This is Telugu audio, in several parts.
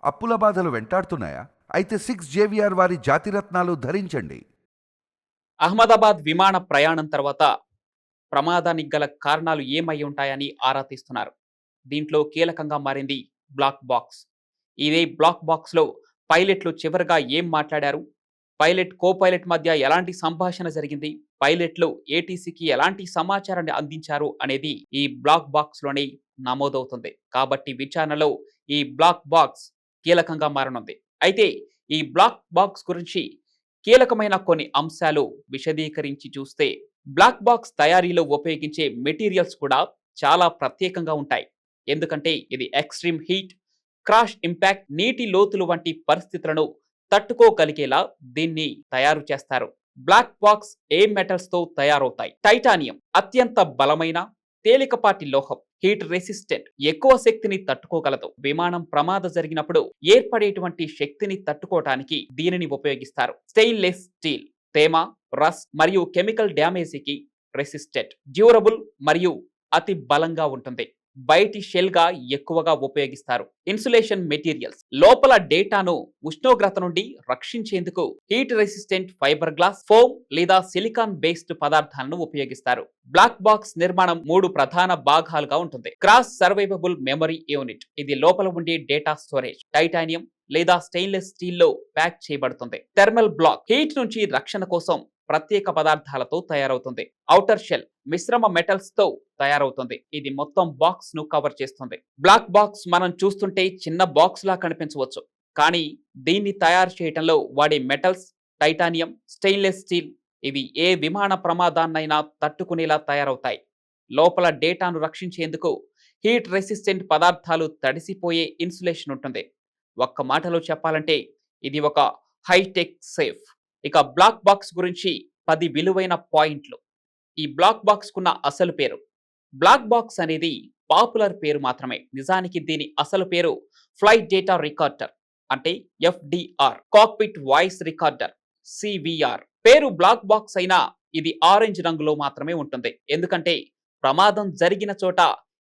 అప్పుల బాధలు వెంటాడుతున్నాయా? అయితే 6 JVR వారి జాతిరత్నాలు ధరించండి. అహ్మదాబాద్ విమాన ప్రయాణం తర్వాత ప్రమాదానికి గల కారణాలు ఏమై ఉంటాయని ఆరా తీస్తున్నారు. దీంట్లో కీలకంగా మారింది బ్లాక్ బాక్స్. ఇదే బ్లాక్ బాక్స్‌లో పైలట్లు చివరగా ఏం మాట్లాడారు? పైలట్, కో పైలట్ మధ్య ఎలాంటి సంభాషణ జరిగింది? పైలట్లు ఏటీసీకి ఎలాంటి సమాచారాన్ని అందించారు అనేది ఈ బ్లాక్ బాక్స్‌లోనే నమోదవుతుంది. కాబట్టి విచారణలో ఈ బ్లాక్ బాక్స్ కీలకంగా మారనుంది. అయితే ఈ బ్లాక్ బాక్స్ గురించి కీలకమైన కొన్ని అంశాలు విశదీకరించి చూస్తే, బ్లాక్ బాక్స్ తయారీలో ఉపయోగించే మెటీరియల్స్ కూడా చాలా ప్రత్యేకంగా ఉంటాయి. ఎందుకంటే ఇది ఎక్స్‌ట్రీమ్ హీట్, క్రాష్ ఇంపాక్ట్, నీటి లోతులు వంటి పరిస్థితులను తట్టుకోగలిగేలా దీన్ని తయారు చేస్తారు. బ్లాక్ బాక్స్ ఏ మెటల్స్ తో తయారవుతాయి? టైటానియం అత్యంత బలమైన తేలికపాటి లోహం, హీట్ రెసిస్టెంట్, ఎక్కువ శక్తిని తట్టుకోగలదు. విమానం ప్రమాదం జరిగినప్పుడు ఏర్పడేటువంటి శక్తిని తట్టుకోవటానికి దీనిని ఉపయోగిస్తారు. స్టెయిన్లెస్ స్టీల్ తేమ, రస్ట్ మరియు కెమికల్ డ్యామేజీకి రెసిస్టెంట్, డ్యూరబుల్ మరియు అతి బలంగా ఉంటుంది. బయటి షెల్ గా ఎక్కువగా ఉపయోగిస్తారు. ఇన్సులేషన్ మెటీరియల్స్ లోపల డేటాను ఉష్ణోగ్రత నుండి రక్షించేందుకు heat resistant fibre glass, foam లేదా సిలికాన్ బేస్డ్ పదార్థాలను ఉపయోగిస్తారు. బ్లాక్ బాక్స్ నిర్మాణం 3 ప్రధాన భాగాలుగా ఉంటుంది. క్రాస్ సర్వైవబుల్ మెమరీ యూనిట్, ఇది లోపల ఉండే డేటా స్టోరేజ్ టైటానియం లేదా స్టెయిన్లెస్ స్టీల్ లో ప్యాక్ చేయబడుతుంది. థర్మల్ బ్లాక్ హీట్ నుంచి రక్షణ కోసం ప్రత్యేక పదార్థాలతో తయారవుతుంది. ఔటర్ షెల్ మిశ్రమ మెటల్స్ తో తయారవుతుంది. ఇది మొత్తం బాక్స్ ను కవర్ చేస్తుంది. బ్లాక్ బాక్స్ మనం చూస్తుంటే చిన్న బాక్స్ లా కనిపించవచ్చు, కానీ దీన్ని తయారు చేయడంలో వాడే మెటల్స్ టైటానియం, స్టెయిన్లెస్ స్టీల్, ఇవి ఏ విమాన ప్రమాదాన్నైనా తట్టుకునేలా తయారవుతాయి. లోపల డేటాను రక్షించేందుకు హీట్ రెసిస్టెంట్ పదార్థాలు, తడిసిపోయే ఇన్సులేషన్ ఉంటుంది. ఒక్క మాటలో చెప్పాలంటే ఇది ఒక హైటెక్ సేఫ్. ఇక బ్లాక్ బాక్స్ గురించి 10 విలువైన పాయింట్లు. ఈ బ్లాక్ బాక్స్ కున్న అసలు పేరు. బ్లాక్ బాక్స్ అనేది పాపులర్ పేరు మాత్రమే. నిజానికి దీని అసలు పేరు ఫ్లైట్ డేటా రికార్డర్, అంటే FDR, cockpit voice recorder, CVR. పేరు బ్లాక్ బాక్స్ అయినా ఇది ఆరెంజ్ రంగులో మాత్రమే ఉంటుంది. ఎందుకంటే ప్రమాదం జరిగిన చోట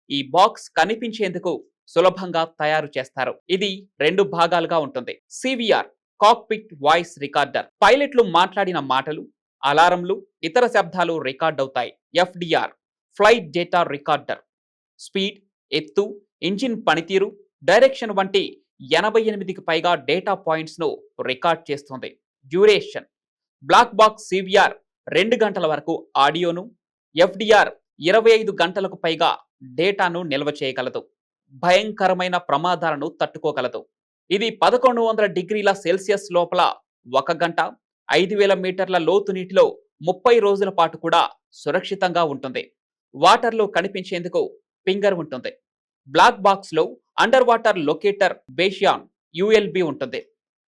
ఈ బాక్స్ కనిపించేందుకు సులభంగా తయారు చేస్తారు. ఇది 2 భాగాలుగా ఉంటుంది. సివిఆర్ కాక్పిట్ వాయిస్ రికార్డర్, పైలట్లు మాట్లాడిన మాటలు, అలారంలు, ఇతర శబ్దాలు రికార్డ్ అవుతాయి. FDR flight data recorder, speed, ఎత్తు, ఇంజిన్ పనితీరు, డైరెక్షన్ వంటి 88కి పైగా డేటా పాయింట్స్ ను రికార్డ్ చేస్తుంది. డ్యూరేషన్ బ్లాక్ బాక్స్ సివిఆర్ 2 గంటల వరకు ఆడియోను, ఎఫ్డిఆర్ 25 గంటలకు పైగా డేటాను నిల్వ చేయగలదు. భయంకరమైన ప్రమాదాలను తట్టుకోగలదు. ఇది 1100 డిగ్రీల సెల్సియస్ లోపల 1 గంట, 5000 మీటర్ల లోతు నీటిలో 30 రోజుల పాటు కూడా సురక్షితంగా ఉంటుంది. వాటర్లో కనిపించేందుకు ఫింగర్ ఉంటుంది. బ్లాక్ బాక్స్ లో అండర్ వాటర్ లొకేటర్ బేషియాన్ యుఎల్బి ఉంటుంది.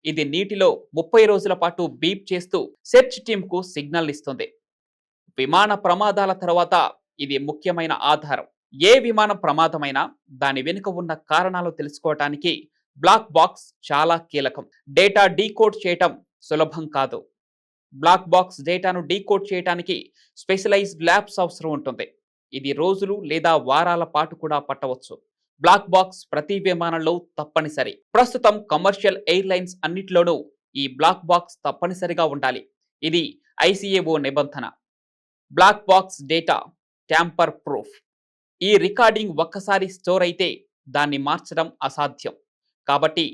ఇది నీటిలో 30 రోజుల పాటు బీప్ చేస్తూ సెర్చ్ టీమ్ కు సిగ్నల్ ఇస్తుంది. విమాన ప్రమాదాల తర్వాత ఇది ముఖ్యమైన ఆధారం. ఏ విమాన ప్రమాదమైనా దాని వెనుక ఉన్న కారణాలు తెలుసుకోవటానికి బ్లాక్ బాక్స్ చాలా కీలకం. డేటా డీకోడ్ చేయటం సులభం కాదు. బ్లాక్ బాక్స్ డేటాను డీకోడ్ చేయడానికి స్పెషలైజ్డ్ ల్యాబ్స్ అవసరం ఉంటుంది. ఇది రోజులు లేదా వారాల పాటు కూడా పట్టవచ్చు. బ్లాక్ బాక్స్ ప్రతి విమానంలో తప్పనిసరి. ప్రస్తుతం కమర్షియల్ ఎయిర్లైన్స్ అన్నిట్లోనూ ఈ బ్లాక్ బాక్స్ తప్పనిసరిగా ఉండాలి. ఇది ఐసిఏఓ నిబంధన. Black box data tamper proof. ఈ రికార్డింగ్ ఒక్కసారి స్టోర్ అయితే దాన్ని మార్చడం అసాధ్యం. కాబట్టి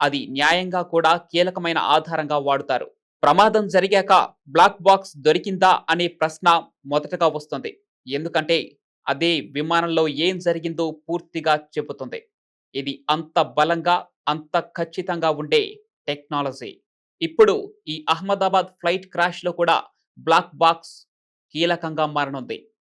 అది న్యాయంగా కూడా కీలకమైన ఆధారంగా వాడుతారు. ప్రమాదం జరిగాక బ్లాక్ బాక్స్ దొరికిందా అనే ప్రశ్న మొదటగా వస్తుంది. ఎందుకంటే అదే విమానంలో ఏం జరిగిందో పూర్తిగా చెబుతుంది. ఇది అంత బలంగా, అంత ఖచ్చితంగా ఉండే టెక్నాలజీ. ఇప్పుడు ఈ అహ్మదాబాద్ ఫ్లైట్ క్రాష్ లో కూడా బ్లాక్ బాక్స్ కీలకంగా మారనుంది.